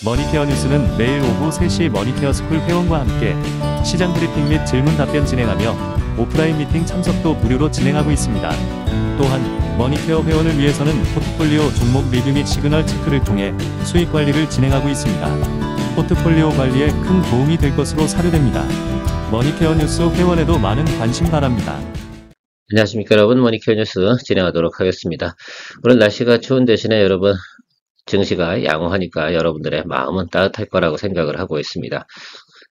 머니케어 뉴스는 매일 오후 3시 머니케어 스쿨 회원과 함께 시장 브리핑 및 질문 답변 진행하며 오프라인 미팅 참석도 무료로 진행하고 있습니다. 또한 머니케어 회원을 위해서는 포트폴리오 종목 리뷰 및 시그널 체크를 통해 수익 관리를 진행하고 있습니다. 포트폴리오 관리에 큰 도움이 될 것으로 사료됩니다. 머니케어 뉴스 회원에도 많은 관심 바랍니다. 안녕하십니까 여러분, 머니케어 뉴스 진행하도록 하겠습니다. 오늘 날씨가 추운 대신에 여러분 증시가 양호하니까 여러분들의 마음은 따뜻할 거라고 생각을 하고 있습니다.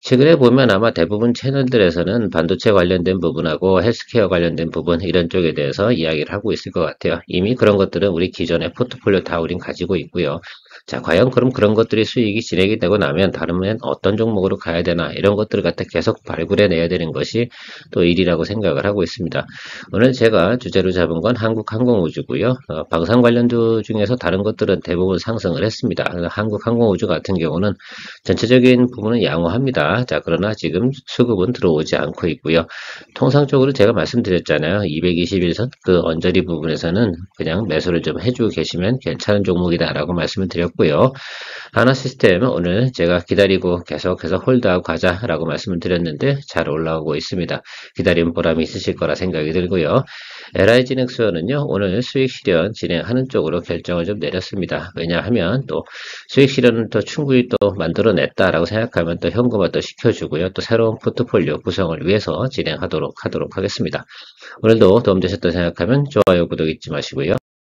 최근에 보면 아마 대부분 채널들에서는 반도체 관련된 부분하고 헬스케어 관련된 부분 이런 쪽에 대해서 이야기를 하고 있을 것 같아요. 이미 그런 것들은 우리 기존의 포트폴리오 다 우린 가지고 있고요. 자, 과연 그럼 그런 것들이 수익이 진행이 되고 나면 다르면 어떤 종목으로 가야 되나 이런 것들을 갖다 계속 발굴해 내야 되는 것이 또 일이라고 생각을 하고 있습니다. 오늘 제가 주제로 잡은 건 한국항공우주고요. 방산 관련주 중에서 다른 것들은 대부분 상승을 했습니다. 한국항공우주 같은 경우는 전체적인 부분은 양호합니다. 자, 그러나 지금 수급은 들어오지 않고 있고요. 통상적으로 제가 말씀드렸잖아요. 221선 그 언저리 부분에서는 그냥 매수를 좀 해주고 계시면 괜찮은 종목이다라고 말씀을 드렸고요. 하나시스템은 오늘 제가 기다리고 계속해서 홀드하고 가자라고 말씀을 드렸는데 잘 올라오고 있습니다. 기다림 보람이 있으실 거라 생각이 들고요. LI진흥수요는요, 오늘 수익 실현 진행하는 쪽으로 결정을 좀 내렸습니다. 왜냐하면 또 수익 실현을 더 충분히 또 만들어냈다라고 생각하면 또 현금화 또 시켜주고요. 또 새로운 포트폴리오 구성을 위해서 진행하도록 하겠습니다. 오늘도 도움되셨다 생각하면 좋아요, 구독 잊지 마시고요.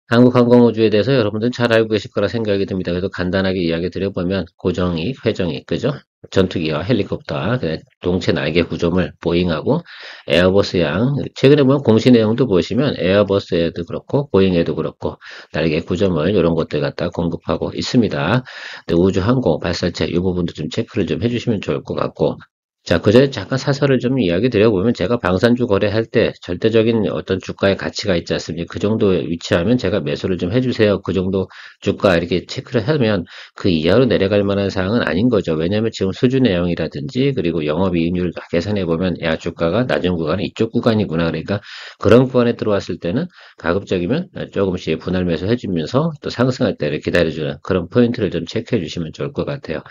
한국항공우주에 대해서 여러분들은 잘 알고 계실 거라 생각이 듭니다. 그래도 간단하게 이야기 드려보면 고정이익, 회정이익, 그죠? 전투기와 헬리콥터, 동체 날개 구조물, 보잉하고 에어버스양, 최근에 보면 공시 내용도 보시면 에어버스에도 그렇고 보잉에도 그렇고 날개 구조물 이런 것들 갖다 공급하고 있습니다. 근데 우주항공 발사체 이 부분도 좀 체크를 좀 해주시면 좋을 것 같고, 자, 그전에 잠깐 사설을 좀 이야기 드려보면 제가 방산주 거래할 때 절대적인 어떤 주가의 가치가 있지 않습니까? 그 정도에 위치하면 제가 매수를 좀 해주세요. 그 정도 주가 이렇게 체크를 하면 그 이하로 내려갈 만한 사항은 아닌 거죠. 왜냐하면 지금 수주 내용이라든지 그리고 영업이익률을 다 계산해보면 야, 주가가 낮은 구간은 이쪽 구간이구나. 그러니까 그런 구간에 들어왔을 때는 가급적이면 조금씩 분할 매수 해주면서 또 상승할 때를 기다려주는 그런 포인트를 좀 체크해 주시면 좋을 것 같아요.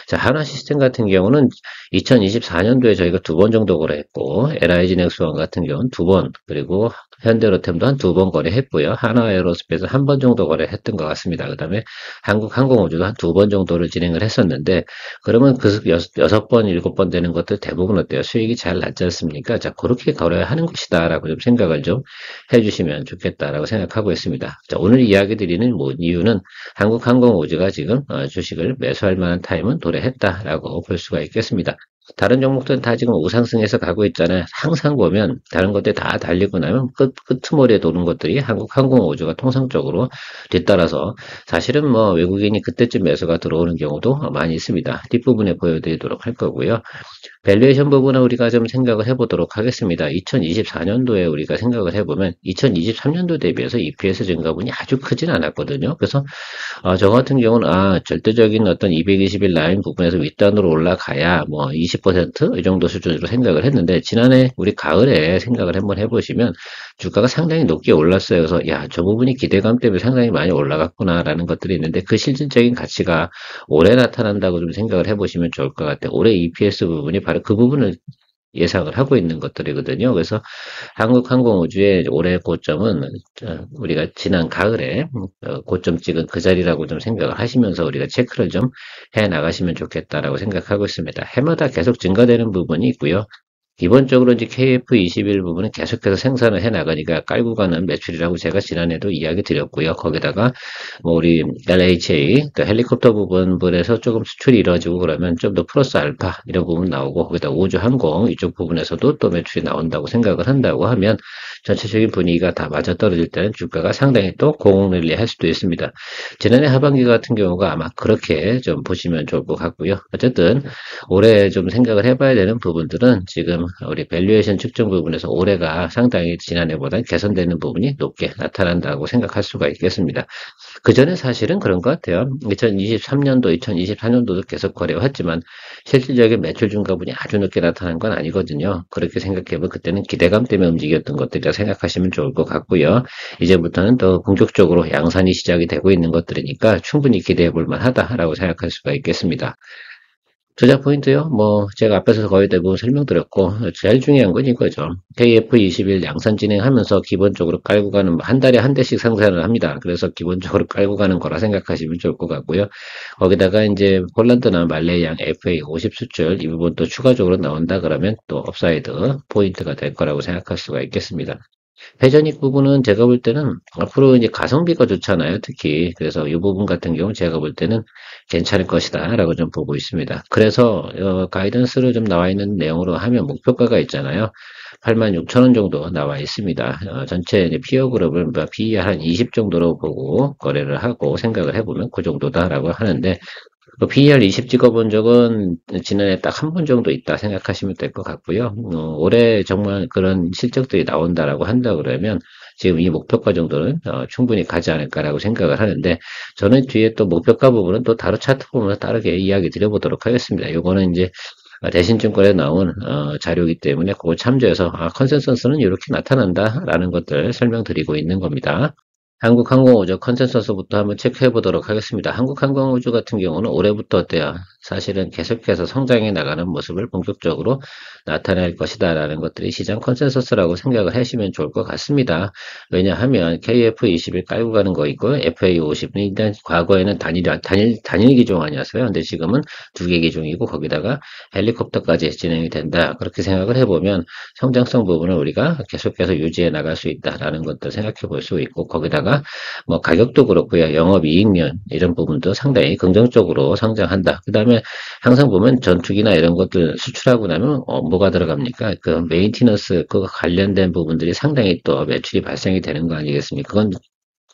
자, 하나시스템 같은 경우는 2024년도에 저희가 2번 정도 거래했고, LI진흥수원 같은 경우는 2번, 그리고 현대로템도 한 2번 거래했고요. 하나에어로스페이스 1번 정도 거래했던 것 같습니다. 그 다음에 한국항공우주도 한 2번 정도를 진행을 했었는데, 그러면 그 6번, 7번 되는 것들 대부분 어때요? 수익이 잘 났지 않습니까? 자, 그렇게 거래하는 것이다. 라고 좀 생각을 좀 해주시면 좋겠다라고 생각하고 있습니다. 자, 오늘 이야기 드리는 이유는 한국항공우주가 지금 주식을 매수할 만한 타임은 도래했다라고 볼 수가 있겠습니다. 다른 종목들은 다 지금 우상승해서 가고 있잖아요. 항상 보면 다른 것들이 다 달리고 나면 끄트머리에 도는 것들이 한국항공우주가 통상적으로 뒤따라서 사실은 뭐 외국인이 그때쯤 매수가 들어오는 경우도 많이 있습니다. 뒷부분에 보여드리도록 할 거고요. 밸류에이션 부분은 우리가 좀 생각을 해보도록 하겠습니다. 2024년도에 우리가 생각을 해보면 2023년도 대비해서 EPS 증가분이 아주 크진 않았거든요. 그래서 저 같은 경우는 절대적인 어떤 221 라인 부분에서 윗단으로 올라가야 뭐 20% 이 정도 수준으로 생각을 했는데 지난해 우리 가을에 생각을 한번 해보시면 주가가 상당히 높게 올랐어요. 그래서 야, 저 부분이 기대감 때문에 상당히 많이 올라갔구나라는 것들이 있는데 그 실질적인 가치가 올해 나타난다고 좀 생각을 해보시면 좋을 것 같아요. 올해 EPS 부분이 바로 그 부분을 예상을 하고 있는 것들이거든요. 그래서 한국항공우주의 올해 고점은 우리가 지난 가을에 고점 찍은 그 자리라고 좀 생각을 하시면서 우리가 체크를 좀 해 나가시면 좋겠다라고 생각하고 있습니다. 해마다 계속 증가되는 부분이 있고요. 기본적으로 이제 KF21 부분은 계속해서 생산을 해 나가니까 깔고 가는 매출이라고 제가 지난해도 이야기 드렸고요. 거기다가 뭐 우리 LHA, 또 헬리콥터 부분에서 조금 수출이 이루어지고 그러면 좀 더 플러스 알파 이런 부분 나오고 거기다 우주항공 이쪽 부분에서도 또 매출이 나온다고 생각을 한다고 하면 전체적인 분위기가 다 맞아떨어질 때는 주가가 상당히 또 고공랠리 할 수도 있습니다. 지난해 하반기 같은 경우가 아마 그렇게 좀 보시면 좋을 것 같고요. 어쨌든 올해 좀 생각을 해봐야 되는 부분들은 지금 우리 밸류에이션 측정 부분에서 올해가 상당히 지난해보다 개선되는 부분이 높게 나타난다고 생각할 수가 있겠습니다. 그 전에 사실은 그런 것 같아요. 2023년도, 2024년도도 계속 거래해왔지만 실질적인 매출 증가분이 아주 늦게 나타난 건 아니거든요. 그렇게 생각해보면 그때는 기대감 때문에 움직였던 것들이라 생각하시면 좋을 것 같고요. 이제부터는 더 본격적으로 양산이 시작이 되고 있는 것들이니까 충분히 기대해 볼 만하다라고 생각할 수가 있겠습니다. 투자 포인트요? 뭐, 제가 앞에서 거의 대부분 설명드렸고, 제일 중요한 건 이거죠. KF21 양산 진행하면서 기본적으로 깔고 가는, 한 달에 한 대씩 상산을 합니다. 그래서 기본적으로 깔고 가는 거라 생각하시면 좋을 것 같고요. 거기다가 이제 폴란드나 말레이양 FA 50 수출, 이 부분 또 추가적으로 나온다 그러면 또 업사이드 포인트가 될 거라고 생각할 수가 있겠습니다. 회전익 부분은 제가 볼 때는 앞으로 이제 가성비가 좋잖아요, 특히. 그래서 이 부분 같은 경우 제가 볼 때는 괜찮을 것이다 라고 좀 보고 있습니다. 그래서 가이던스로 좀 나와 있는 내용으로 하면 목표가가 있잖아요. 86,000원 정도 나와 있습니다. 전체 이제 피어 그룹을 PE 한 20 정도로 보고 거래를 하고 생각을 해보면 그 정도다라고 하는데, PER 20 찍어본 적은 지난해 딱 한 번 정도 있다 생각하시면 될 것 같고요. 올해 정말 그런 실적들이 나온다라고 한다 그러면 지금 이 목표가 정도는 충분히 가지 않을까라고 생각을 하는데, 저는 뒤에 또 목표가 부분은 또 다른 차트 보면서 다르게 이야기 드려보도록 하겠습니다. 이거는 이제 대신증권에 나온 자료이기 때문에 그걸 참조해서 컨센서스는 이렇게 나타난다라는 것들 설명드리고 있는 겁니다. 한국항공우주 컨센서스부터 한번 체크해 보도록 하겠습니다. 한국항공우주 같은 경우는 올해부터 어때요? 사실은 계속해서 성장해 나가는 모습을 본격적으로 나타낼 것이다 라는 것들이 시장 컨센서스라고 생각을 하시면 좋을 것 같습니다. 왜냐하면 KF21 깔고 가는 거 있고 FA50은 일단 과거에는 단일 기종 아니었어요. 근데 지금은 두 개 기종이고 거기다가 헬리콥터까지 진행이 된다. 그렇게 생각을 해보면 성장성 부분을 우리가 계속해서 유지해 나갈 수 있다라는 것들 생각해 볼 수 있고, 거기다가 뭐 가격도 그렇고요. 영업이익률 이런 부분도 상당히 긍정적으로 성장한다. 그 다음에 항상 보면 전투기나 이런 것들 수출하고 나면 뭐가 들어갑니까? 그 메인티너스 그 관련된 부분들이 상당히 또 매출이 발생이 되는 거 아니겠습니까? 그건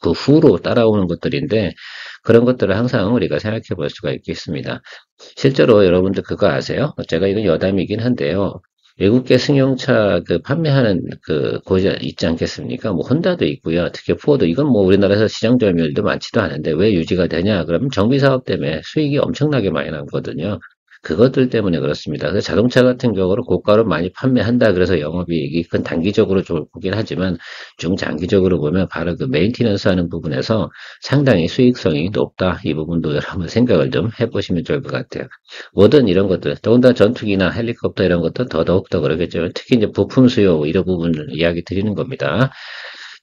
그 후로 따라오는 것들인데, 그런 것들을 항상 우리가 생각해 볼 수가 있겠습니다. 실제로 여러분들 그거 아세요? 제가 이건 여담이긴 한데요. 외국계 승용차 그 판매하는 그 고자 있지 않겠습니까? 뭐 혼다도 있고요. 특히 포드 이건 뭐 우리나라에서 시장 점유율도 많지도 않은데 왜 유지가 되냐? 그러면 정비 사업 때문에 수익이 엄청나게 많이 나거든요. 그것들 때문에 그렇습니다. 그래서 자동차 같은 경우는 고가로 많이 판매한다. 그래서 영업이익이 큰 단기적으로 좋긴 하지만 중장기적으로 보면 바로 그 메인티넌스 하는 부분에서 상당히 수익성이 높다. 이 부분도 여러분 생각을 좀 해보시면 좋을 것 같아요. 뭐든 이런 것들, 더군다나 전투기나 헬리콥터 이런 것도 더더욱더 그러겠죠. 특히 이제 부품 수요 이런 부분을 이야기 드리는 겁니다.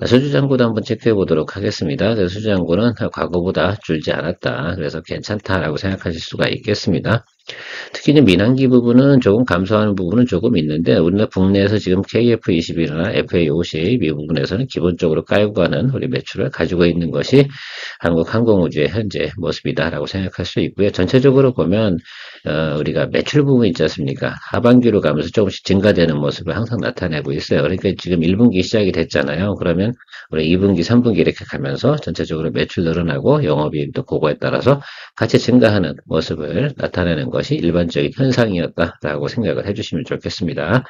수주잔고도 한번 체크해 보도록 하겠습니다. 수주잔고는 과거보다 줄지 않았다. 그래서 괜찮다라고 생각하실 수가 있겠습니다. 특히 이제 민항기 부분은 조금 감소하는 부분은 조금 있는데, 우리나라 국내에서 지금 KF21이나 FA50 이 부분에서는 기본적으로 깔고 가는 우리 매출을 가지고 있는 것이 한국항공우주의 현재 모습이다라고 생각할 수 있고요. 전체적으로 보면 우리가 매출 부분 있지 않습니까? 하반기로 가면서 조금씩 증가되는 모습을 항상 나타내고 있어요. 그러니까 지금 1분기 시작이 됐잖아요. 그러면 우리 2분기, 3분기 이렇게 가면서 전체적으로 매출 늘어나고 영업이익도 그거에 따라서 같이 증가하는 모습을 나타내는 것이 일반적인 현상이었다라고 생각을 해주시면 좋겠습니다.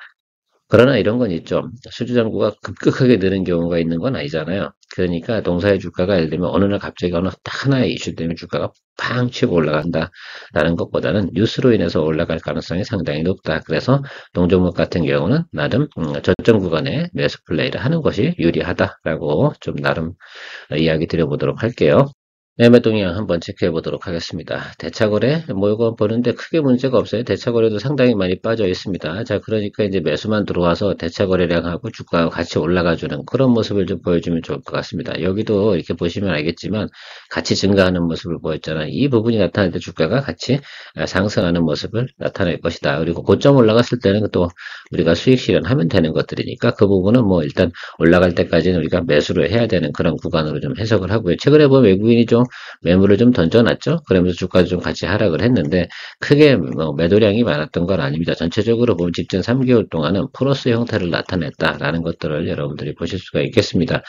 그러나 이런 건 있죠. 수주잔고가 급격하게 느는 경우가 있는 건 아니잖아요. 그러니까 동사의 주가가 예를 들면 어느 날 갑자기 어느 딱 하나의 이슈 때문에 주가가 팡 치고 올라간다라는 것보다는 뉴스로 인해서 올라갈 가능성이 상당히 높다. 그래서 동종목 같은 경우는 나름 저점 구간에 매수 플레이를 하는 것이 유리하다라고 좀 나름 이야기 드려보도록 할게요. 매매 동향 한번 체크해 보도록 하겠습니다. 대차거래, 뭐 이거 보는데 크게 문제가 없어요. 대차거래도 상당히 많이 빠져 있습니다. 자, 그러니까 이제 매수만 들어와서 대차거래량하고 주가가 같이 올라가주는 그런 모습을 좀 보여주면 좋을 것 같습니다. 여기도 이렇게 보시면 알겠지만 같이 증가하는 모습을 보였잖아요. 이 부분이 나타날 때 주가가 같이 상승하는 모습을 나타낼 것이다. 그리고 고점 올라갔을 때는 또 우리가 수익 실현하면 되는 것들이니까 그 부분은 뭐 일단 올라갈 때까지는 우리가 매수를 해야 되는 그런 구간으로 좀 해석을 하고요. 최근에 보면 외국인이 좀 매물을 좀 던져놨죠. 그러면서 주가도 좀 같이 하락을 했는데 크게 매도량이 많았던 건 아닙니다. 전체적으로 보면 직전 3개월 동안은 플러스 형태를 나타냈다라는 것들을 여러분들이 보실 수가 있겠습니다.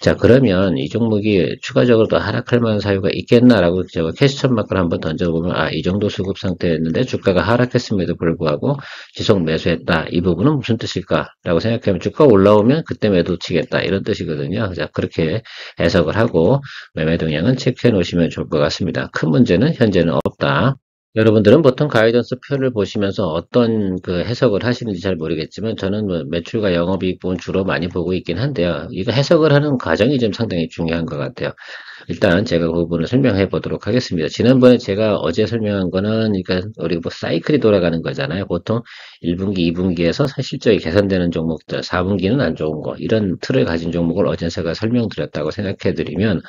자, 그러면 이 종목이 추가적으로 더 하락할 만한 사유가 있겠나라고 제가 퀘스천 마크를 한번 던져보면 이 정도 수급 상태였는데 주가가 하락했음에도 불구하고 지속 매수했다. 이 부분은 무슨 뜻일까라고 생각하면 주가 올라오면 그때 매도 치겠다 이런 뜻이거든요. 자, 그렇게 해석을 하고 매매 동향은 체크해 놓으시면 좋을 것 같습니다. 큰 문제는 현재는 없다. 여러분들은 보통 가이던스 표를 보시면서 어떤 그 해석을 하시는지 잘 모르겠지만 저는 뭐 매출과 영업이익 부분 주로 많이 보고 있긴 한데요. 이거 해석을 하는 과정이 좀 상당히 중요한 것 같아요. 일단 제가 그 부분을 설명해 보도록 하겠습니다. 지난번에 제가 어제 설명한 거는 그러니까 우리 뭐 사이클이 돌아가는 거잖아요. 보통 1분기, 2분기에서 실적이 개선되는 종목들, 4분기는 안 좋은 거 이런 틀을 가진 종목을 어제 제가 설명드렸다고 생각해 드리면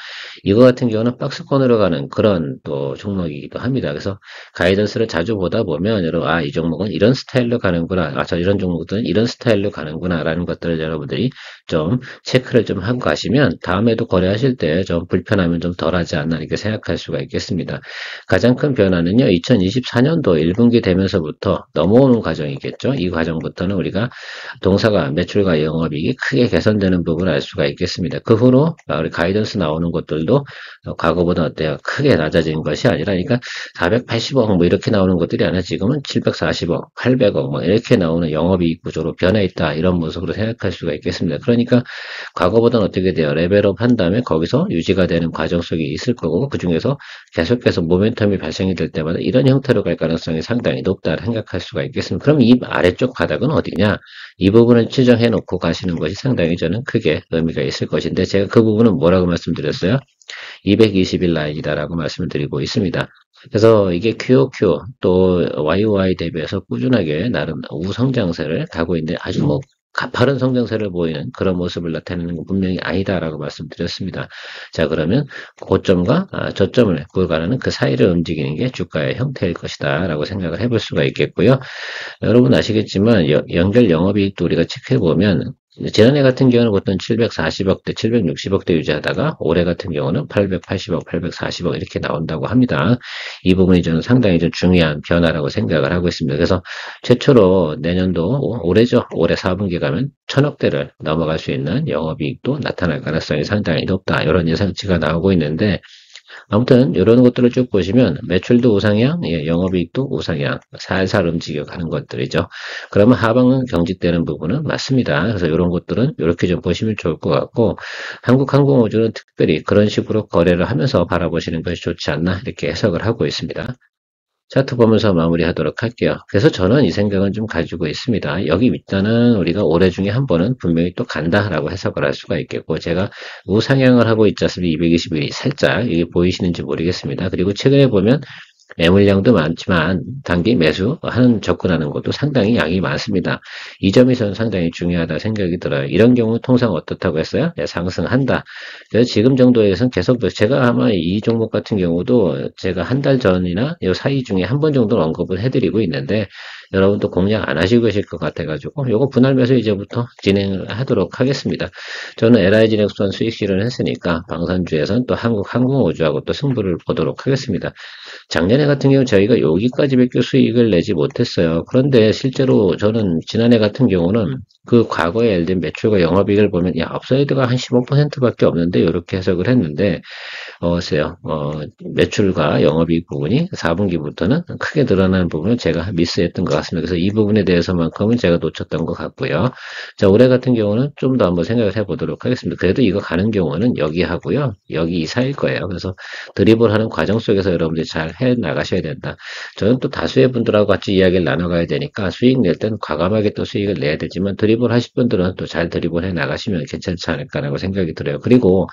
이거 같은 경우는 박스권으로 가는 그런 또 종목이기도 합니다. 그래서 가이던스를 자주 보다 보면 여러분 이 종목은 이런 스타일로 가는구나. 이런 종목들은 이런 스타일로 가는구나 라는 것들을 여러분들이 좀 체크를 좀 하고 가시면 다음에도 거래하실 때 좀 불편함이 좀 덜하지 않나 이렇게 생각할 수가 있겠습니다. 가장 큰 변화는요. 2024년도 1분기 되면서부터 넘어오는 과정이겠죠. 이 과정부터는 우리가 동사가 매출과 영업이익이 크게 개선되는 부분을 알 수가 있겠습니다. 그 후로 우리 가이던스 나오는 것들도 과거보다 어때요? 크게 낮아진 것이 아니라 그러니까 480억 뭐 이렇게 나오는 것들이 아니라 지금은 740억, 800억 뭐 이렇게 나오는 영업이익 구조로 변해 있다. 이런 모습으로 생각할 수가 있겠습니다. 그러니까 과거보다는 어떻게 돼요? 레벨업 한 다음에 거기서 유지가 되는 과정 속에 있을 거고 그중에서 계속해서 모멘텀이 발생이 될 때마다 이런 형태로 갈 가능성이 상당히 높다 생각할 수가 있겠습니다. 그럼 이 아래쪽 바닥은 어디냐? 이 부분을 지정해 놓고 가시는 것이 상당히 저는 크게 의미가 있을 것인데 제가 그 부분은 뭐라고 말씀드렸어요? 220일 라인이다라고 말씀을 드리고 있습니다. 그래서 이게 QOQ 또 YOY 대비해서 꾸준하게 나름 우성장세를 가고 있는데 아주 뭐 가파른 성장세를 보이는 그런 모습을 나타내는 건 분명히 아니다라고 말씀드렸습니다. 자, 그러면 고점과 저점을 구간하는 그 사이를 움직이는 게 주가의 형태일 것이다 라고 생각을 해볼 수가 있겠고요. 여러분 아시겠지만 연결 영업이익도 우리가 체크해보면 지난해 같은 경우는 보통 740억대, 760억대 유지하다가 올해 같은 경우는 880억, 840억 이렇게 나온다고 합니다. 이 부분이 저는 상당히 좀 중요한 변화라고 생각을 하고 있습니다. 그래서 최초로 내년도 올해죠. 올해 4분기 가면 1000억대를 넘어갈 수 있는 영업이익도 나타날 가능성이 상당히 높다. 이런 예상치가 나오고 있는데 아무튼 이런 것들을 쭉 보시면 매출도 우상향, 영업이익도 우상향, 살살 움직여가는 것들이죠. 그러면 하방은 경직되는 부분은 맞습니다. 그래서 이런 것들은 이렇게 좀 보시면 좋을 것 같고 한국항공우주는 특별히 그런 식으로 거래를 하면서 바라보시는 것이 좋지 않나 이렇게 해석을 하고 있습니다. 차트 보면서 마무리하도록 할게요. 그래서 저는 이 생각은 좀 가지고 있습니다. 여기 일단은 우리가 올해 중에 한 번은 분명히 또 간다라고 해석을 할 수가 있겠고 제가 우상향을 하고 있지 않습니까? 220일이 살짝 이게 보이시는지 모르겠습니다. 그리고 최근에 보면 매물량도 많지만 단기 매수하는 접근하는 것도 상당히 양이 많습니다. 이 점이 저는 상당히 중요하다 생각이 들어요. 이런 경우 통상 어떻다고 했어요? 네, 상승한다. 그래서 지금 정도에서는 계속 제가 아마 이 종목 같은 경우도 제가 한 달 전이나 이 사이 중에 한 번 정도는 언급을 해드리고 있는데 여러분도 공략 안 하시고 계실 것 같아가지고 요거 분할 매수 이제부터 진행을 하도록 하겠습니다. 저는 LIG 넥스원 수익 실현을 했으니까 방산주에서는 또 한국항공우주하고 또 승부를 보도록 하겠습니다. 작년에 같은 경우 저희가 여기까지밖에 수익을 내지 못했어요. 그런데 실제로 저는 지난해 같은 경우는 그 과거에 예를 들면 매출과 영업이익을 보면 업사이드가 한 15%밖에 없는데 이렇게 해석을 했는데 글쎄요. 매출과 영업이익 부분이 4분기부터는 크게 늘어나는 부분을 제가 미스했던 것 같습니다. 그래서 이 부분에 대해서만큼은 제가 놓쳤던 것 같고요. 자, 올해 같은 경우는 좀 더 한번 생각을 해보도록 하겠습니다. 그래도 이거 가는 경우는 여기 하고요. 여기 이사일 거예요. 그래서 드리블하는 과정 속에서 여러분들이 잘 해 나가셔야 된다. 저는 또 다수의 분들하고 같이 이야기를 나눠가야 되니까 수익 낼 때는 과감하게 또 수익을 내야 되지만 드리블 하실 분들은 또 잘 드리블 해 나가시면 괜찮지 않을까라고 생각이 들어요. 그리고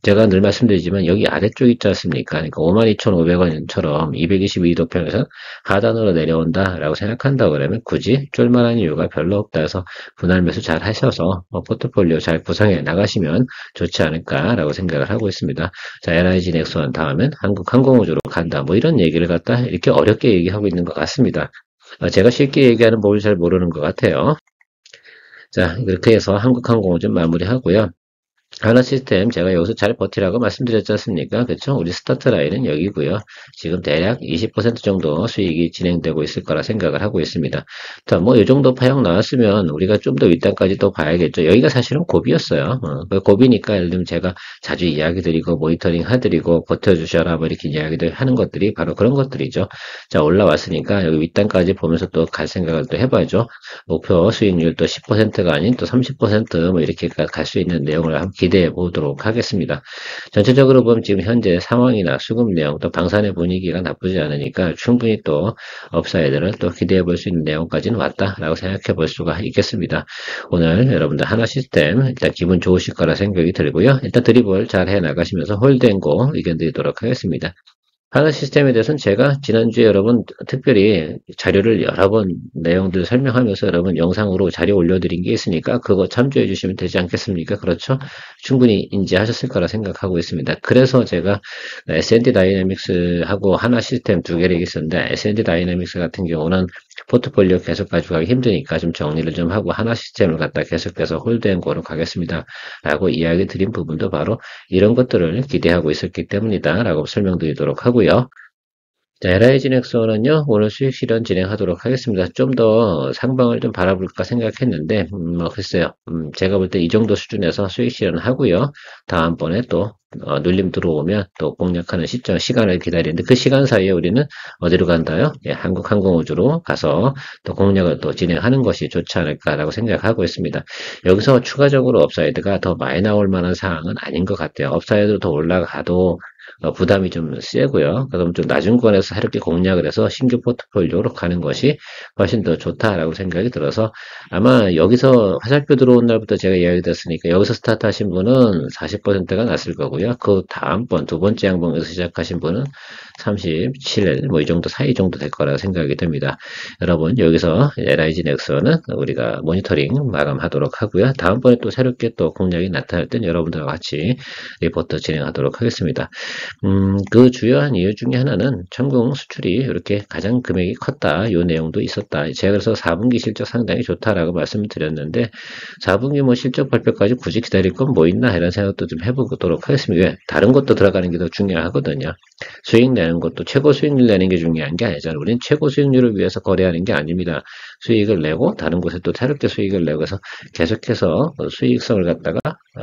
제가 늘 말씀드리지만 여기 아래쪽 있지 않습니까? 그러니까 52,500원처럼 222도평에서 하단으로 내려온다라고 생각한다고 그러면 굳이 쫄만한 이유가 별로 없다 해서 분할 매수 잘 하셔서 포트폴리오 잘 구성해 나가시면 좋지 않을까라고 생각을 하고 있습니다. 자, LIG 넥스원 다음엔 한국항공우주로 간다. 뭐 이런 얘기를 갖다 이렇게 어렵게 얘기하고 있는 것 같습니다. 제가 쉽게 얘기하는 법을 잘 모르는 것 같아요. 자, 이렇게 해서 한국항공우주 마무리하고요. 하나 시스템 제가 여기서 잘 버티라고 말씀드렸지 않습니까? 그렇죠? 우리 스타트 라인은 여기고요. 지금 대략 20% 정도 수익이 진행되고 있을 거라 생각을 하고 있습니다. 자, 뭐 이 정도 파형 나왔으면 우리가 좀 더 윗단까지 또 봐야겠죠. 여기가 사실은 고비였어요. 고비니까 예를 들면 제가 자주 이야기 드리고 모니터링 해드리고 버텨주셔라 뭐 이렇게 이야기들 하는 것들이 바로 그런 것들이죠. 자, 올라왔으니까 여기 윗단까지 보면서 또 갈 생각을 또 해봐야죠. 목표 수익률 또 10%가 아닌 또 30% 이렇게 갈 수 있는 내용을 한번 기대해 보도록 하겠습니다. 전체적으로 보면 지금 현재 상황이나 수급 내용 또 방산의 분위기가 나쁘지 않으니까 충분히 또 업사이드를 또 기대해 볼 수 있는 내용까지는 왔다라고 생각해 볼 수가 있겠습니다. 오늘 여러분들 하나 시스템 일단 기분 좋으실 거라 생각이 들고요. 일단 드리블 잘 해 나가시면서 홀드앤고 의견 드리도록 하겠습니다. 하나 시스템에 대해서는 제가 지난주에 여러분 특별히 자료를 여러 번 내용들 설명하면서 여러분 영상으로 자료 올려드린 게 있으니까 그거 참조해 주시면 되지 않겠습니까? 그렇죠? 충분히 인지하셨을 거라 생각하고 있습니다. 그래서 제가 S&D 다이내믹스하고 하나 시스템 두 개를 있었는데 S&D 다이내믹스 같은 경우는 포트폴리오 계속 가져가기 힘드니까 좀 정리를 좀 하고 하나 시스템을 갖다 계속해서 홀드앤고로 가겠습니다. 라고 이야기 드린 부분도 바로 이런 것들을 기대하고 있었기 때문이다. 라고 설명드리도록 하고요. 자, LIG넥스원은요, 오늘 수익 실현 진행하도록 하겠습니다. 좀 더 상방을 좀 바라볼까 생각했는데, 글쎄요. 제가 볼 때 이 정도 수준에서 수익 실현을 하고요. 다음번에 또, 눌림 들어오면 또 공략하는 시간을 기다리는데, 그 시간 사이에 우리는 어디로 간다요? 예, 한국항공우주로 가서 또 공략을 또 진행하는 것이 좋지 않을까라고 생각하고 있습니다. 여기서 추가적으로 업사이드가 더 많이 나올 만한 상황은 아닌 것 같아요. 업사이드로 더 올라가도 부담이 좀 세고요. 그럼 좀 낮은 권에서 새롭게 공략을 해서 신규 포트폴리오로 가는 것이 훨씬 더 좋다라고 생각이 들어서 아마 여기서 화살표 들어온 날부터 제가 이야기 드렸으니까 여기서 스타트 하신 분은 40%가 났을 거고요. 그 다음번 두 번째 양봉에서 시작하신 분은 37, 뭐 이 정도 사이 정도 될 거라고 생각이 됩니다. 여러분 여기서 LIG넥스는 우리가 모니터링 마감하도록 하고요. 다음번에 또 새롭게 또 공략이 나타날 땐 여러분들과 같이 리포트 진행하도록 하겠습니다. 그 주요한 이유 중에 하나는 천공 수출이 이렇게 가장 금액이 컸다. 이 내용도 있었다. 제가 그래서 4분기 실적 상당히 좋다라고 말씀을 드렸는데 4분기 뭐 실적 발표까지 굳이 기다릴 건 뭐 있나 이런 생각도 좀 해보도록 하겠습니다. 왜? 다른 것도 들어가는 게 더 중요하거든요. 수익 내는 것도 최고 수익률 내는 게 중요한 게 아니잖아요. 우리는 최고 수익률을 위해서 거래하는 게 아닙니다. 수익을 내고 다른 곳에 또 새롭게 수익을 내고 해서 계속해서 수익성을 갖다가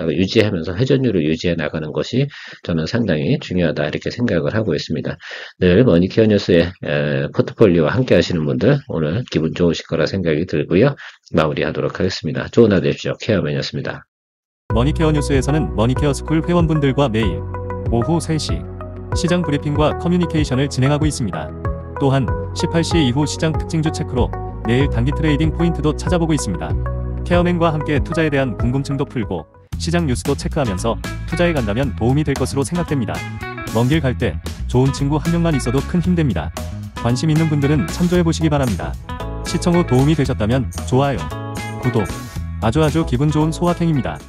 유지하면서 회전율을 유지해 나가는 것이 저는 상당히 중요하다 이렇게 생각을 하고 있습니다. 늘 머니케어 뉴스의 포트폴리오와 함께 하시는 분들 오늘 기분 좋으실 거라 생각이 들고요. 마무리하도록 하겠습니다. 좋은 하루 되십시오. 케어맨이었습니다. 머니케어 뉴스에서는 머니케어 스쿨 회원분들과 매일 오후 3시 시장 브리핑과 커뮤니케이션을 진행하고 있습니다. 또한 18시 이후 시장 특징주 체크로 내일 단기 트레이딩 포인트도 찾아보고 있습니다. 케어맨과 함께 투자에 대한 궁금증도 풀고 시장 뉴스도 체크하면서 투자에 간다면 도움이 될 것으로 생각됩니다. 먼 길 갈 때 좋은 친구 한 명만 있어도 큰 힘 됩니다. 관심 있는 분들은 참조해 보시기 바랍니다. 시청 후 도움이 되셨다면 좋아요, 구독, 아주 기분 좋은 소확행입니다.